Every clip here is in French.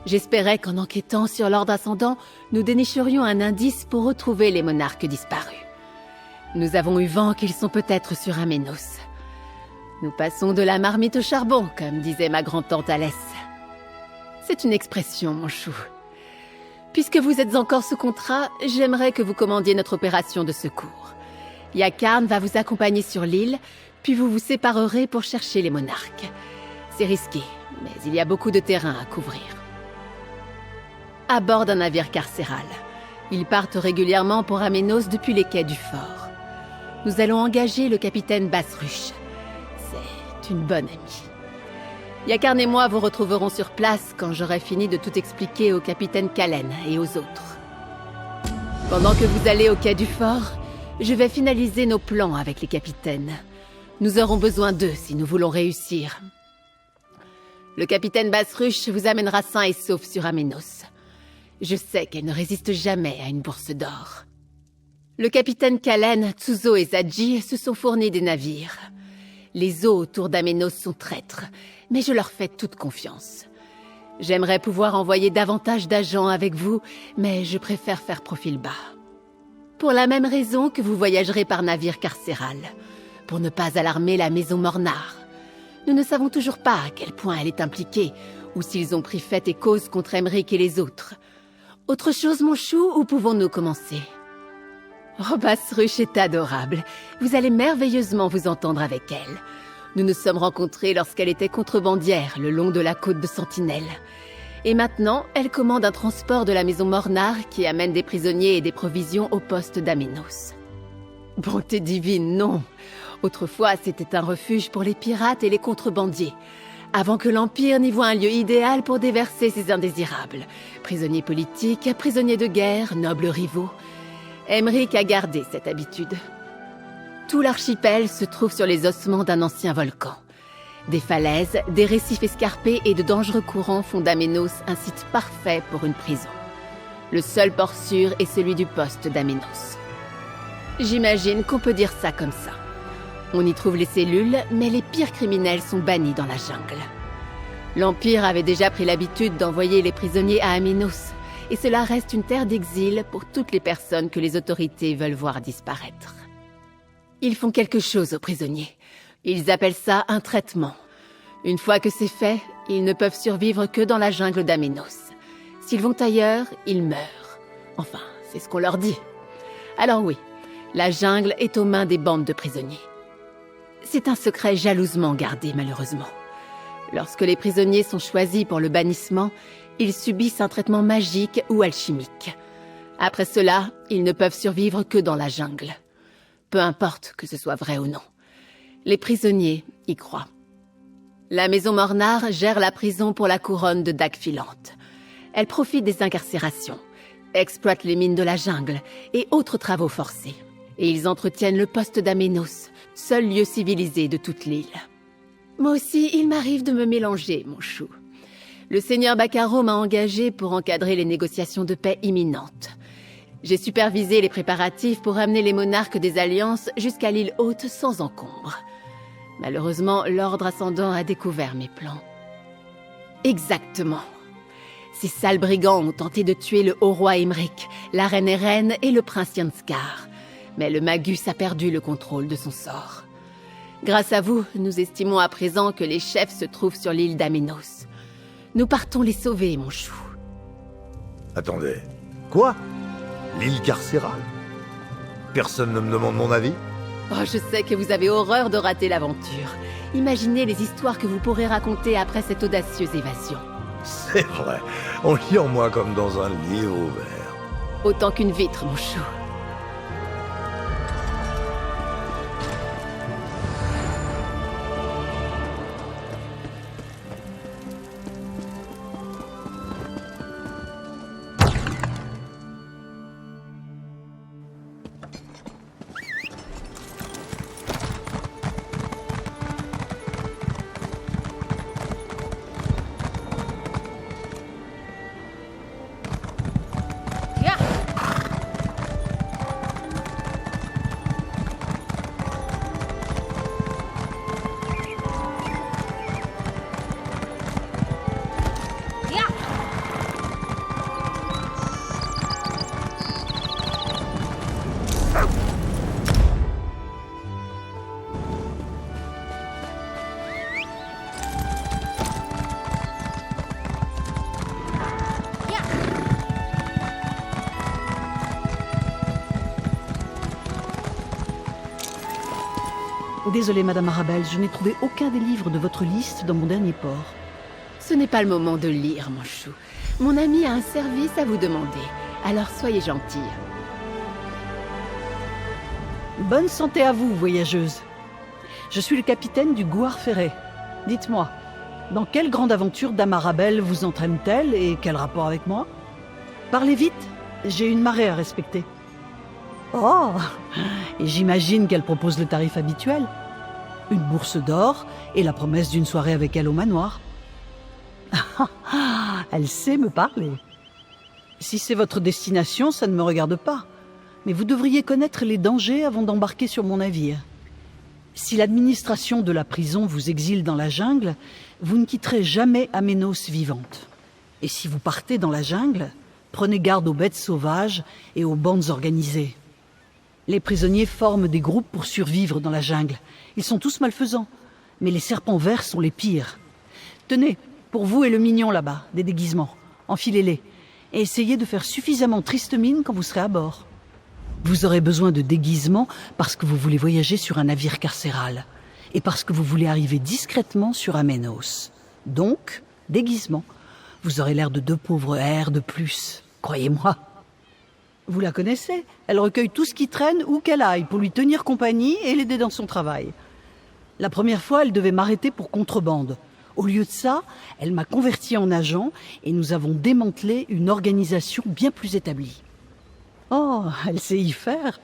J'espérais qu'en enquêtant sur l'ordre ascendant, nous dénicherions un indice pour retrouver les monarques disparus. Nous avons eu vent qu'ils sont peut-être sur Aménos. Nous passons de la marmite au charbon, comme disait ma grand-tante Alès. C'est une expression, mon chou. Puisque vous êtes encore sous contrat, j'aimerais que vous commandiez notre opération de secours. Yakarn va vous accompagner sur l'île, puis vous vous séparerez pour chercher les monarques. C'est risqué, mais il y a beaucoup de terrain à couvrir. À bord d'un navire carcéral. Ils partent régulièrement pour Aménos depuis les quais du fort. Nous allons engager le capitaine Basruch. C'est une bonne amie. Yakarn et moi vous retrouverons sur place quand j'aurai fini de tout expliquer au capitaine Kalen et aux autres. Pendant que vous allez au quai du fort, je vais finaliser nos plans avec les capitaines. Nous aurons besoin d'eux si nous voulons réussir. Le capitaine Basruch vous amènera sain et sauf sur Aménos. Je sais qu'elle ne résiste jamais à une bourse d'or. Le capitaine Kalen, Tsuzo et Zadji se sont fournis des navires. Les eaux autour d'Aménos sont traîtres, mais je leur fais toute confiance. J'aimerais pouvoir envoyer davantage d'agents avec vous, mais je préfère faire profil bas. Pour la même raison que vous voyagerez par navire carcéral, pour ne pas alarmer la maison Mornar. Nous ne savons toujours pas à quel point elle est impliquée, ou s'ils ont pris fait et cause contre Aymeric et les autres. Autre chose, mon chou, ou pouvons-nous commencer? Oh, Basruch est adorable. Vous allez merveilleusement vous entendre avec elle. Nous nous sommes rencontrés lorsqu'elle était contrebandière le long de la côte de Sentinelle. Et maintenant, elle commande un transport de la maison Mornar qui amène des prisonniers et des provisions au poste d'Aménos. Bonté divine, non. Autrefois, c'était un refuge pour les pirates et les contrebandiers, avant que l'Empire n'y voie un lieu idéal pour déverser ses indésirables. Prisonniers politiques, prisonniers de guerre, nobles rivaux. Aymeric a gardé cette habitude. Tout l'archipel se trouve sur les ossements d'un ancien volcan. Des falaises, des récifs escarpés et de dangereux courants font d'Aménos un site parfait pour une prison. Le seul port sûr est celui du poste d'Aménos. J'imagine qu'on peut dire ça comme ça. On y trouve les cellules, mais les pires criminels sont bannis dans la jungle. L'Empire avait déjà pris l'habitude d'envoyer les prisonniers à Aménos, et cela reste une terre d'exil pour toutes les personnes que les autorités veulent voir disparaître. Ils font quelque chose aux prisonniers. Ils appellent ça un traitement. Une fois que c'est fait, ils ne peuvent survivre que dans la jungle d'Aménos. S'ils vont ailleurs, ils meurent. Enfin, c'est ce qu'on leur dit. Alors oui, la jungle est aux mains des bandes de prisonniers. C'est un secret jalousement gardé, malheureusement. Lorsque les prisonniers sont choisis pour le bannissement, ils subissent un traitement magique ou alchimique. Après cela, ils ne peuvent survivre que dans la jungle. Peu importe que ce soit vrai ou non. Les prisonniers y croient. La maison Mornar gère la prison pour la couronne de Dagfilante. Elle profite des incarcérations, exploite les mines de la jungle et autres travaux forcés. Et ils entretiennent le poste d'Aménos, seul lieu civilisé de toute l'île. Moi aussi, il m'arrive de me mélanger, mon chou. Le seigneur Bacaro m'a engagé pour encadrer les négociations de paix imminentes. J'ai supervisé les préparatifs pour amener les monarques des alliances jusqu'à l'île haute sans encombre. Malheureusement, l'ordre ascendant a découvert mes plans. Exactement. Ces sales brigands ont tenté de tuer le haut roi Aymeric, la reine Eren et le prince Yanskar. Mais le Magus a perdu le contrôle de son sort. Grâce à vous, nous estimons à présent que les chefs se trouvent sur l'île d'Aménos. Nous partons les sauver, mon chou. Attendez. Quoi? L'île carcérale? Personne ne me demande mon avis? Oh, je sais que vous avez horreur de rater l'aventure. Imaginez les histoires que vous pourrez raconter après cette audacieuse évasion. C'est vrai. On lit en moi comme dans un livre ouvert. Autant qu'une vitre, mon chou. Désolée, Madame Arabelle, je n'ai trouvé aucun des livres de votre liste dans mon dernier port. Ce n'est pas le moment de lire, mon chou. Mon ami a un service à vous demander, alors soyez gentille. Bonne santé à vous, voyageuse. Je suis le capitaine du Gouar Ferré. Dites-moi, dans quelle grande aventure Dame Arabelle vous entraîne-t-elle et quel rapport avec moi? Parlez vite, j'ai une marée à respecter. Oh, et j'imagine qu'elle propose le tarif habituel. Une bourse d'or et la promesse d'une soirée avec elle au manoir. Elle sait me parler. Si c'est votre destination, ça ne me regarde pas. Mais vous devriez connaître les dangers avant d'embarquer sur mon navire. Si l'administration de la prison vous exile dans la jungle, vous ne quitterez jamais Aménos vivante. Et si vous partez dans la jungle, prenez garde aux bêtes sauvages et aux bandes organisées. Les prisonniers forment des groupes pour survivre dans la jungle. Ils sont tous malfaisants, mais les serpents verts sont les pires. Tenez, pour vous et le mignon là-bas, des déguisements. Enfilez-les et essayez de faire suffisamment triste mine quand vous serez à bord. Vous aurez besoin de déguisements parce que vous voulez voyager sur un navire carcéral et parce que vous voulez arriver discrètement sur Aménos. Donc, déguisement. Vous aurez l'air de 2 pauvres hères de plus, croyez-moi. Vous la connaissez, elle recueille tout ce qui traîne où qu'elle aille pour lui tenir compagnie et l'aider dans son travail. La première fois, elle devait m'arrêter pour contrebande. Au lieu de ça, elle m'a converti en agent et nous avons démantelé une organisation bien plus établie. Oh, elle sait y faire.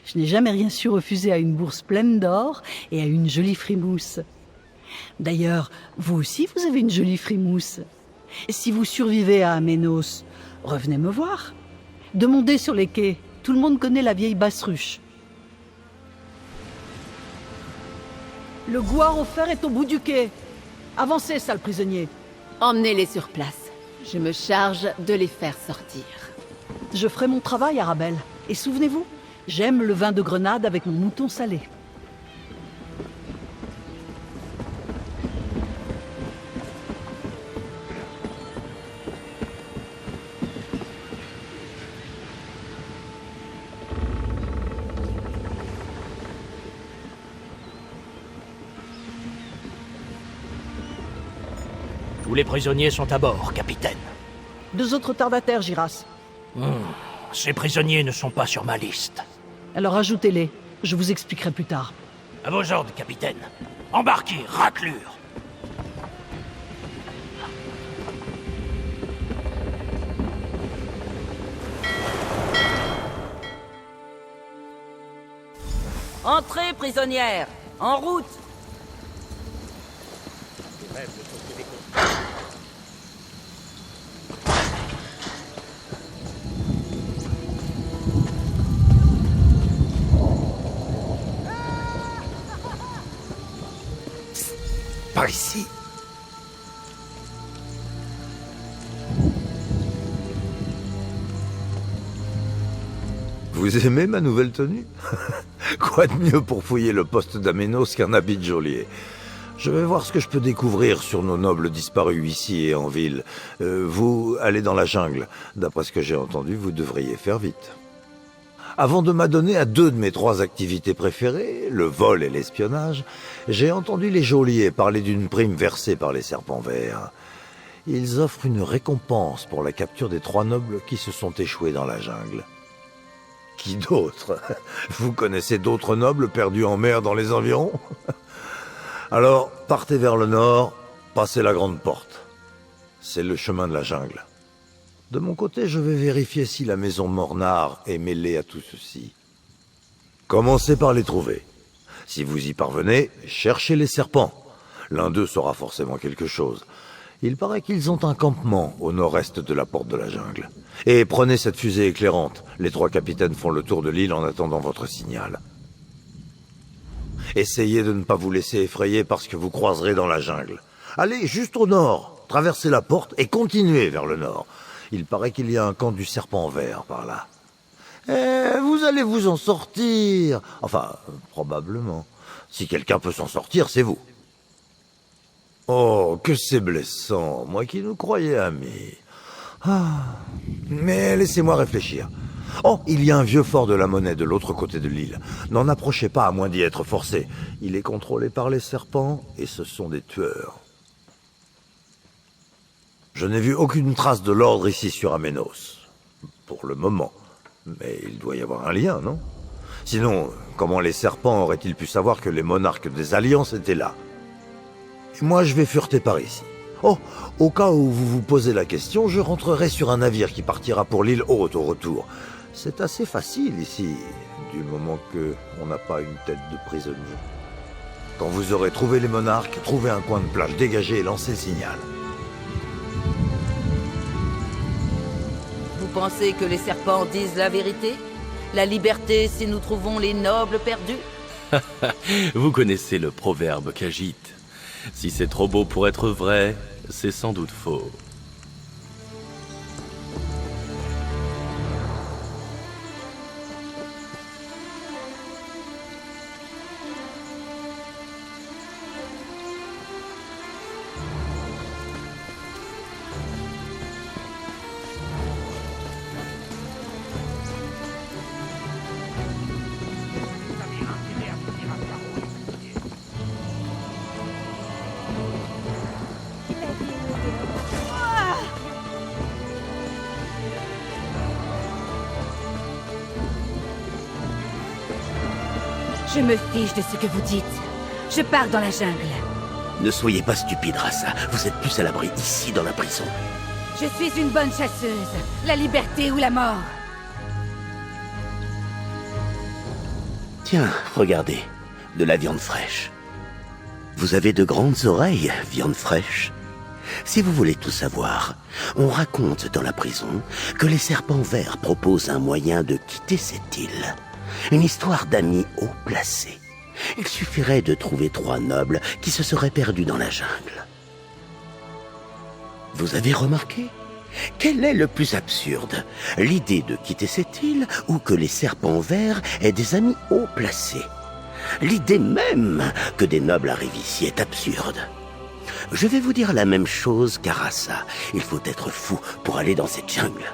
Je n'ai jamais rien su refuser à une bourse pleine d'or et à une jolie frimousse. D'ailleurs, vous aussi, vous avez une jolie frimousse. Si vous survivez à Aménos, revenez me voir. Demandez sur les quais. Tout le monde connaît la vieille basse-ruche. Le Gouar au fer est au bout du quai. Avancez, sale prisonnier. Emmenez-les sur place. Je me charge de les faire sortir. Je ferai mon travail, Arabelle. Et souvenez-vous, j'aime le vin de grenade avec mon mouton salé. Tous les prisonniers sont à bord, capitaine. 2 autres retardataires, Giras. Ces prisonniers ne sont pas sur ma liste. Alors ajoutez-les. Je vous expliquerai plus tard. À vos ordres, capitaine. Embarquez, raclure. Entrez, prisonnière. En route. Par ici. Vous aimez ma nouvelle tenue? Quoi de mieux pour fouiller le poste d'Aménos qu'un habit de geôlier? Je vais voir ce que je peux découvrir sur nos nobles disparus ici et en ville. Vous, allez dans la jungle. D'après ce que j'ai entendu, vous devriez faire vite. Avant de m'adonner à 2 de mes 3 activités préférées, le vol et l'espionnage, j'ai entendu les geôliers parler d'une prime versée par les serpents verts. Ils offrent une récompense pour la capture des 3 nobles qui se sont échoués dans la jungle. Qui d'autre? Vous connaissez d'autres nobles perdus en mer dans les environs? Alors, partez vers le nord, passez la grande porte. C'est le chemin de la jungle. De mon côté, je vais vérifier si la maison Mornar est mêlée à tout ceci. Commencez par les trouver. Si vous y parvenez, cherchez les serpents. L'un d'eux saura forcément quelque chose. Il paraît qu'ils ont un campement au nord-est de la porte de la jungle. Et prenez cette fusée éclairante. Les 3 capitaines font le tour de l'île en attendant votre signal. Essayez de ne pas vous laisser effrayer par ce que vous croiserez dans la jungle. Allez juste au nord, traversez la porte et continuez vers le nord. Il paraît qu'il y a un camp du serpent vert par là. Vous allez vous en sortir. Enfin, probablement. Si quelqu'un peut s'en sortir, c'est vous. Oh, que c'est blessant, moi qui nous croyais amis. Ah, mais laissez-moi réfléchir. Oh, il y a un vieux fort de la monnaie de l'autre côté de l'île. N'en approchez pas à moins d'y être forcé. Il est contrôlé par les serpents et ce sont des tueurs. Je n'ai vu aucune trace de l'ordre ici sur Aménos. Pour le moment. Mais il doit y avoir un lien, non? Sinon, comment les serpents auraient-ils pu savoir que les monarques des Alliances étaient là? Et moi, je vais fureter par ici. Oh, au cas où vous vous posez la question, je rentrerai sur un navire qui partira pour l'île Haute au retour. C'est assez facile ici, du moment que on n'a pas une tête de prisonnier. Quand vous aurez trouvé les monarques, trouvez un coin de plage dégagé et lancez le signal. Vous pensez que les serpents disent la vérité? La liberté si nous trouvons les nobles perdus? Vous connaissez le proverbe qu'agite. Si c'est trop beau pour être vrai, c'est sans doute faux. Je me fiche de ce que vous dites. Je pars dans la jungle. Ne soyez pas stupide, Rassa. Vous êtes plus à l'abri ici, dans la prison. Je suis une bonne chasseuse. La liberté ou la mort. Tiens, regardez. De la viande fraîche. Vous avez de grandes oreilles, viande fraîche. Si vous voulez tout savoir, on raconte dans la prison que les serpents verts proposent un moyen de quitter cette île. Une histoire d'amis haut placés. Il suffirait de trouver 3 nobles qui se seraient perdus dans la jungle. Vous avez remarqué? Quel est le plus absurde? L'idée de quitter cette île ou que les serpents verts aient des amis haut placés? L'idée même que des nobles arrivent ici est absurde. Je vais vous dire la même chose qu'Arassa. Il faut être fou pour aller dans cette jungle.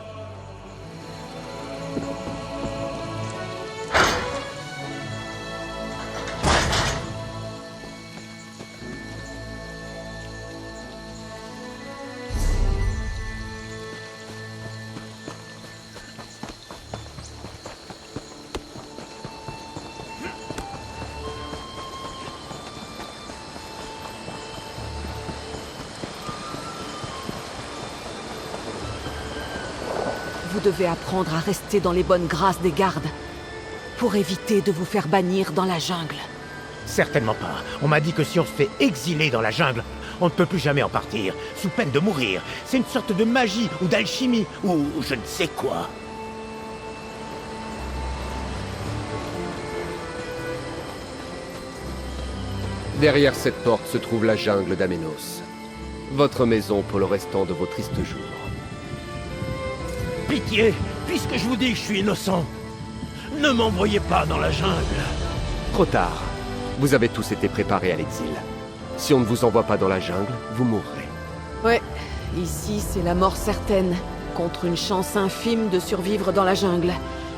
Vous devez apprendre à rester dans les bonnes grâces des gardes, pour éviter de vous faire bannir dans la jungle. Certainement pas. On m'a dit que si on se fait exiler dans la jungle, on ne peut plus jamais en partir, sous peine de mourir. C'est une sorte de magie ou d'alchimie, ou je ne sais quoi. Derrière cette porte se trouve la jungle d'Aménos. Votre maison pour le restant de vos tristes jours. Pitié, puisque je vous dis que je suis innocent, ne m'envoyez pas dans la jungle. Trop tard. Vous avez tous été préparés à l'exil. Si on ne vous envoie pas dans la jungle, vous mourrez. Ouais, ici c'est la mort certaine, contre une chance infime de survivre dans la jungle.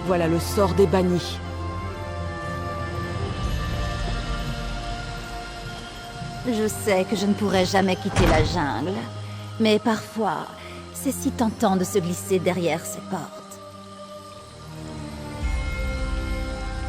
Voilà le sort des bannis. Je sais que je ne pourrai jamais quitter la jungle. Mais parfois, c'est si tentant de se glisser derrière ces portes.